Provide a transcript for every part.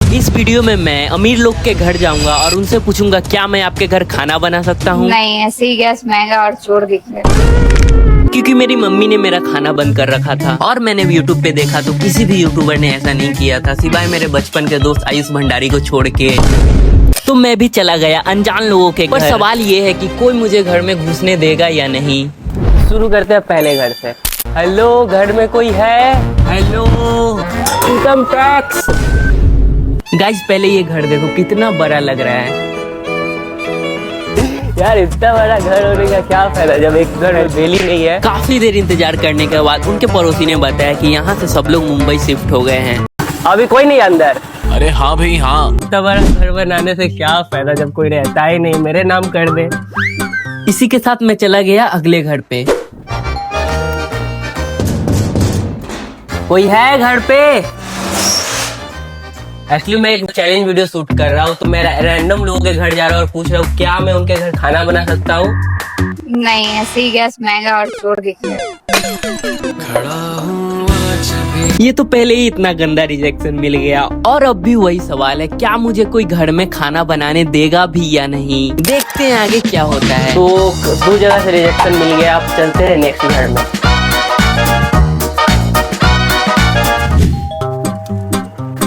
इस वीडियो में मैं अमीर लोग के घर जाऊंगा और उनसे पूछूंगा क्या मैं आपके घर खाना बना सकता हूँ। नहीं, ऐसे ही गैस महंगा और चोर दिख रहे। क्योंकि मेरी मम्मी ने मेरा खाना बंद कर रखा था और मैंने यूट्यूब पे देखा तो किसी भी यूट्यूबर ने ऐसा नहीं किया था सिवाय मेरे बचपन के दोस्त आयुष भंडारी को छोड़ के। तो मैं भी चला गया अनजान लोगों के घर। पर सवाल ये है कि कोई मुझे घर में घुसने देगा या नहीं। शुरू करते हैं पहले घर से। हेलो, घर में कोई है? Hello, income tax. गाइस पहले ये घर देखो कितना बड़ा लग रहा है। यार इतना बड़ा घर होने का क्या फायदा जब एक घर डेली नहीं है। काफी देर इंतजार करने के बाद उनके पड़ोसी ने बताया कि यहाँ से सब लोग मुंबई शिफ्ट हो गए हैं। अभी कोई नहीं अंदर। अरे हाँ भाई हाँ। इतना बड़ा घर बनाने से क्या फायदा जब कोई रहता ही नहीं। मेरे नाम कर दे। इसी के साथ मैं चला गया अगले घर पे। कोई है घर पे? एक्चुअली मैं एक चैलेंज वीडियो शूट कर रहा हूँ तो मैं रैंडम लोगों के घर जा रहा हूँ और पूछ रहा हूँ क्या मैं उनके घर खाना बना सकता हूँ। नहीं, ऐसे ही गैस महंगा और चोर दिख रहे। ये तो पहले ही इतना गंदा रिजेक्शन मिल गया और अब भी वही सवाल है, क्या मुझे कोई घर में खाना बनाने देगा भी या नहीं। देखते हैं आगे क्या होता है। तो 2 जगह से रिजेक्शन मिल गया, आप चलते हैं नेक्स्ट घर में।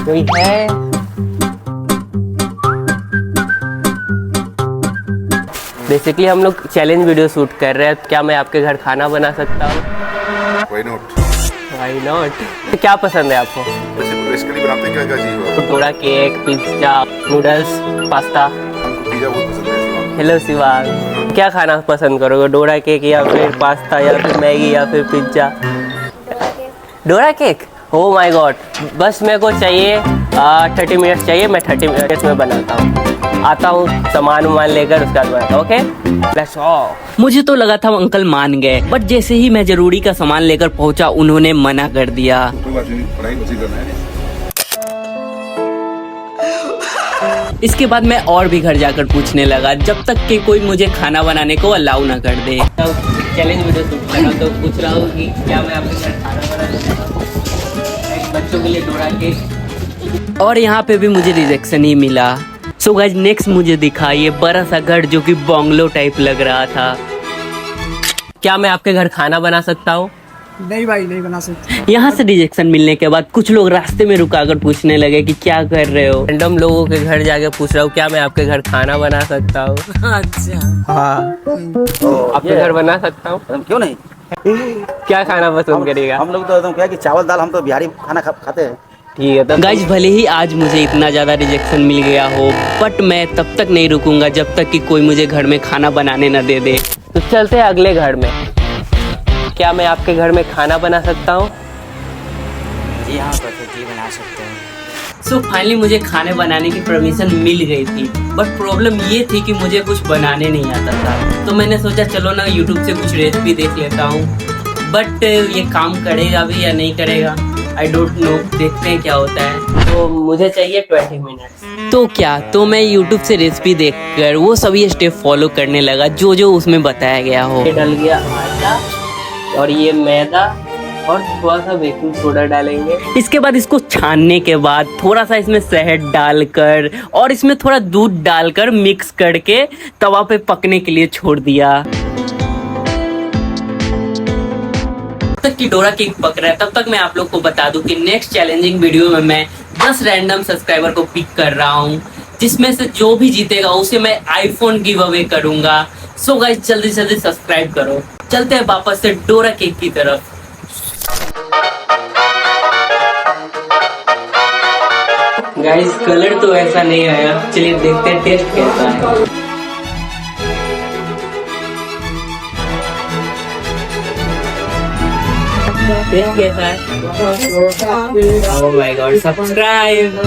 कोई है? बेसिकली हम लोग चैलेंज वीडियो शूट कर रहे हैं। क्या मैं आपके घर खाना बना सकता हूँ? Why not? Why not? क्या पसंद है आपको? वैसे बेसिकली बनाते हैं क्या चीज़ हो? थोड़ा केक, पिज्जा, नूडल्स, पास्ता। हमको पिज़्जा बहुत पसंद है। हेलो शिवांग, क्या खाना पसंद करोगे? डोरा केक या फिर पास्ता या फिर मैगी या फिर pizza? Dora cake? Oh my God, बस मेरे को चाहिए 30 मिनट चाहिए। मैं 30 मिनट्स में बनाता हूँ। आता हूँ सामान वामान लेकर, उसके बाद बनाता हूँ। Okay, let's go. मुझे तो लगा था अंकल मान गए, बट जैसे ही मैं जरूरी का सामान लेकर पहुंचा उन्होंने मना कर दिया। कोई बात नहीं, पढ़ाई उसी करना है। इसके बाद मैं और भी घर जाकर पूछने लगा जब तक कि कोई मुझे खाना बनाने को अलाउ ना कर दे। तो चैलेंज वीडियो शूट कर रहा हूं तो पूछ रहा हूँ कि क्या मैं आपके घर खाना बना सकता हूँ, बच्चों के लिए डोरा केक। और यहाँ पे भी मुझे रिजेक्शन ही मिला। सो गाइस नेक्स्ट मुझे दिखा ये बड़ा सा घर जो कि बंगलो टाइप लग रहा था। क्या मैं आपके घर खाना बना सकता हूँ? नहीं भाई, नहीं बना सकते। यहाँ से रिजेक्शन मिलने के बाद कुछ लोग रास्ते में रुकाकर पूछने लगे कि क्या कर रहे हो। रैंडम लोगों के घर जाके पूछ रहा हूँ क्या मैं आपके घर खाना बना सकता हूँ। अच्छा हाँ, आपके घर बना सकता हूँ? क्यों नहीं? क्या खाना पसंद करेगा? हम लोग तो एकदम क्या कि चावल दाल, हम तो बिहारी खाना खाते हैं। ठीक है। तो गाइस भले ही आज मुझे इतना ज़्यादा रिजेक्शन मिल गया हो बट मैं तब तक नहीं रुकूंगा जब तक कि कोई मुझे घर में खाना बनाने न दे दे। तो चलते हैं अगले घर में। क्या मैं आपके घर में खाना बना सकता हूँ? जी हाँ, परफेक्टली बना सकते हैं। सो फाइनली मुझे खाने बनाने की परमिशन मिल गई थी बट प्रॉब्लम ये थी कि मुझे कुछ बनाने नहीं आता था। तो मैंने सोचा चलो ना यूट्यूब से कुछ रेसिपी देख लेता हूँ, बट ये काम करेगा भी या नहीं करेगा आई डोंट नो। देखते हैं क्या होता है। तो मुझे चाहिए 20 मिनट। तो क्या, तो मैं यूट्यूब से रेसिपी देखकर वो सभी स्टेप फॉलो करने लगा जो जो उसमें बताया गया हो। ये डल गया आटा और ये मैदा और थोड़ा सा बेकिंग सोडा डालेंगे। इसके बाद इसको छानने के बाद थोड़ा सा इसमें शहद डालकर और इसमें थोड़ा दूध डालकर मिक्स करके तवा पे पकने के लिए छोड़ दिया। तब तक कि डोरा केक पक रहा है तब तक मैं आप लोग को बता दूं कि नेक्स्ट चैलेंजिंग वीडियो में मैं 10 रैंडम सब्सक्राइबर को पिक कर रहा हूं, जिसमें से जो भी जीतेगा उसे मैं आईफोन गिव अवे करूंगा। सो गाइस जल्दी से जल्दी सब्सक्राइब करो। चलते हैं वापस से डोरा केक की तरफ। गाइस कलर तो ऐसा नहीं आया, चलिए देखते हैं टेस्ट कैसा है। टेस्ट कैसा है? Oh my God, subscribe.